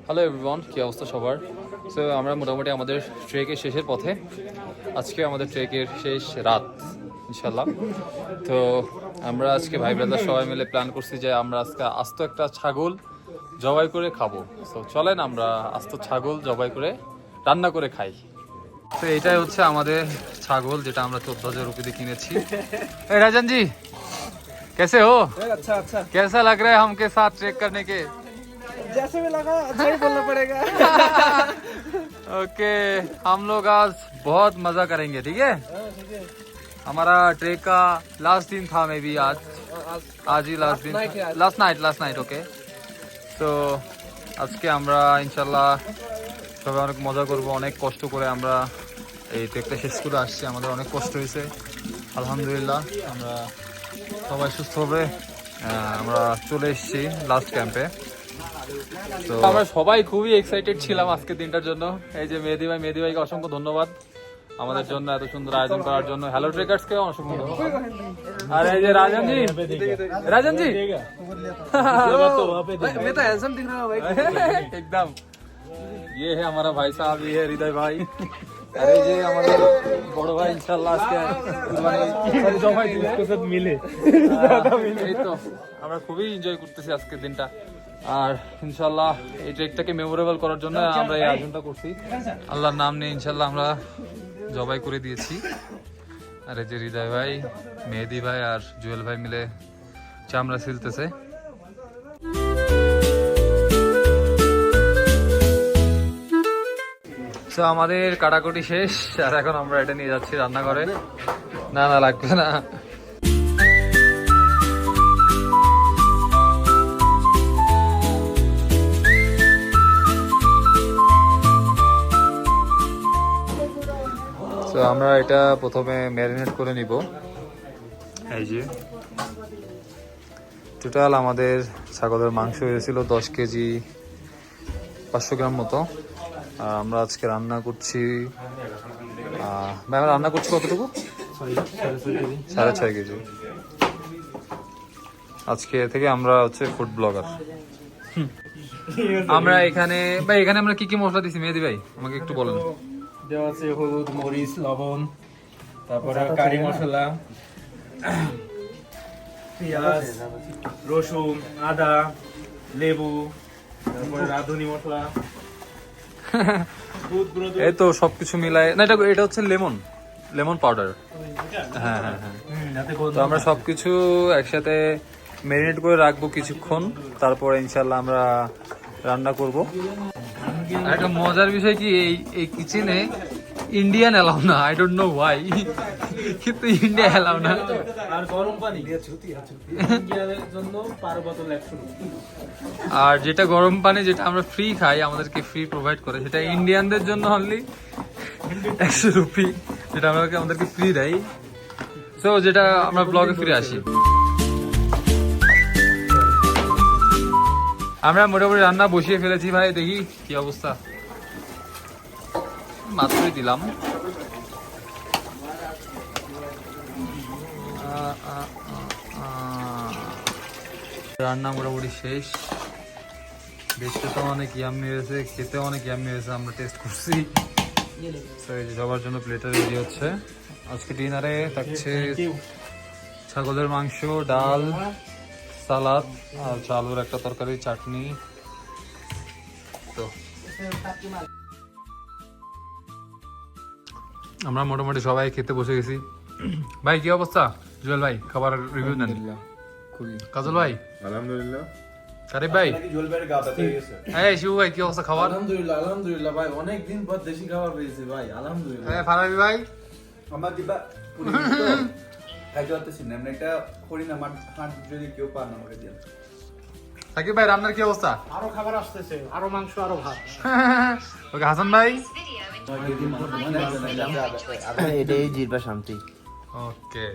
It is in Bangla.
হ্যালো এভরিওয়ান, কী অবস্থা সবার? সো আমরা মোটামুটি আমাদের ট্রেকের শেষের পথে। আজকে আমাদের ট্রেকের শেষ রাত ইনশাল্লাহ। তো আমরা আজকে ভাই ব্রাদার সবাই মিলে প্ল্যান করছি যে আমরা আজকে আস্ত একটা ছাগল জবাই করে খাবো। সো চলেন আমরা আস্ত ছাগল জবাই করে রান্না করে খাই। তো এটাই হচ্ছে আমাদের ছাগল, যেটা আমরা 14,000 রুপি দিয়ে কিনেছি। এই রাজন জি, कैसे हो? अच्छा अच्छा कैसा लग रहा है हमके साथ ट्रेक करने के? जैसे भी लगा अच्छा ही बोलना पड़ेगा। ओके, हम लोग आज बहुत मजा करेंगे, ठीक है? हमारा ट्रेक का लास्ट दिन था, मे बी आज ही लास्ट दिन, लास्ट नाइट ओके। তো আজকে আমরা ইনশাল্লাহ সবাই অনেক মজা করব। অনেক কষ্ট করে আমরা এই ট্রেকটা শেষ করে আসছি, আমাদের অনেক কষ্ট হয়েছে। আলহামদুলিল্লাহ আমরা সবাই সুস্থভাবে আমরা চলে এসেছি লাস্ট ক্যাম্পে। তো আমরা সবাই খুবই এক্সাইটেড ছিলাম আজকের দিনটার জন্য। এই যে মেহেদি ভাইকে অসংখ্য ধন্যবাদ আমাদের জন্য এত সুন্দর আয়োজন করার জন্য। হ্যালো ট্রেকার্সকে অসংখ্য ধন্যবাদ। আর এই যে রাজন জি मैं तो हैंडसम दिख रहा हूँ भाई। एकदम ये है हमारा भाई साहब, ये है हृदय भाई। अरे ये हमारे बड़ो भाई इंशाल्लाह আজকে मिले এই তো আমরা খুবই এনজয় করতেছি আজকের দিনটা। আর ইনশাল্লাহ এই ট্রেকটাকে মেমোরেবল করার জন্য আমরা এই আয়োজনটা করছি। আল্লাহর নাম নিয়ে ইনশাল্লাহ আমরা জবাই করে দিয়েছি। আর এই যে হৃদয় ভাই, মেহেদি ভাই আর জুয়েল ভাই মিলে চামড়া ছিলতেছে। তো আমাদের কাটাকুটি শেষ, আর এখন আমরা এটা নিয়ে যাচ্ছি রান্নাঘরে। না লাগবে না। তো আমরা এটা প্রথমে ম্যারিনেট করে নিব। এই যে টোটাল আমাদের ছাগলের মাংস হয়েছিল 10 কেজি 500 গ্রাম মতো। আর আমরা আজকে রান্না করছি কতটুকু? 6.5 কেজি। আজকে থেকে আমরা হচ্ছে ফুড ব্লগার। আমরা এখানে আমরা কি কি মশলা দিছি মেহেদি ভাই আমাকে একটু বলেন। দেওয়া আছে হলুদ, মরিচ, লবণ, তারপরে কারি মশলা, পেঁয়াজ, রসুন, আদা, লেবু, তারপরে রাঁধুনি মশলা, দুধ গুঁড়ো। এই তো সবকিছু মিলায় না, এটা হচ্ছে লেমন পাউডার। হ্যাঁ হ্যাঁ হ্যাঁ। তো আমরা সবকিছু একসাথে ম্যারিনেট করে রাখবো কিছুক্ষণ, তারপরে ইনশাল্লাহ আমরা রান্না করব। একটা মজার বিষয় কি, এই কিচেনে ইন্ডিয়ান এলাও না, আই ডোন্ট নো ওয়াই, কিন্তু ইন্ডিয়া এলাও না। আর গরম পানি ইন্ডিয়ানের জন্য পার বোতল 100 রুপি। আর যেটা গরম পানি যেটা আমরা ফ্রি খাই, আমাদেরকে ফ্রি প্রোভাইড করে, সেটা ইন্ডিয়ানদের জন্য অনলি 100 রুপি, যেটা আমাদেরকে ফ্রি দেয়। সো যেটা আমরা ব্লগে ফিরে আসি। আমরা মোটামুটি রান্না বসিয়ে ফেলেছি ভাই, দেখি কি অবস্থা। মাত্রই দিলাম। রান্না মোটামুটি শেষ। দেখতে তো অনেক ইয়াম্মি হয়েছে, খেতে অনেক ইয়াম্মি হয়েছে, আমরা টেস্ট করছি। তো এই যে সবার জন্য প্লেটার রেডি হচ্ছে। আজকে ডিনারে থাকছে ছাগলের মাংস, ডাল, সালাদ আর আলুর একটা তরকারি, চাটনি। তো আমরা মোটামুটি সবাই খেতে বসে গেছি। ভাই কি অবস্থা? জুয়েল ভাই খাবার রিভিউ নেন। কাজল ভাই আলহামদুলিল্লাহ। কারিব ভাই, এই শিবু ভাই কি অবস্থা খাবার? আলহামদুলিল্লাহ ভাই, অনেক দিন পর দেশি খাবার পেয়েছি ভাই, আলহামদুলিল্লাহ। ফারাবি ভাই আমার দিবা খাইতে পারতেছি না, এমন একটা করি না, আমার হাত যদি কেউ পান আমাকে দিয়ে। সাকিব ভাই রান্নার কি অবস্থা? আরো খাবার আসতেছে, আরো মাংস, আরো ভাত। ওকে হাসান ভাই, এটাই জিরবা শান্তি। ওকে।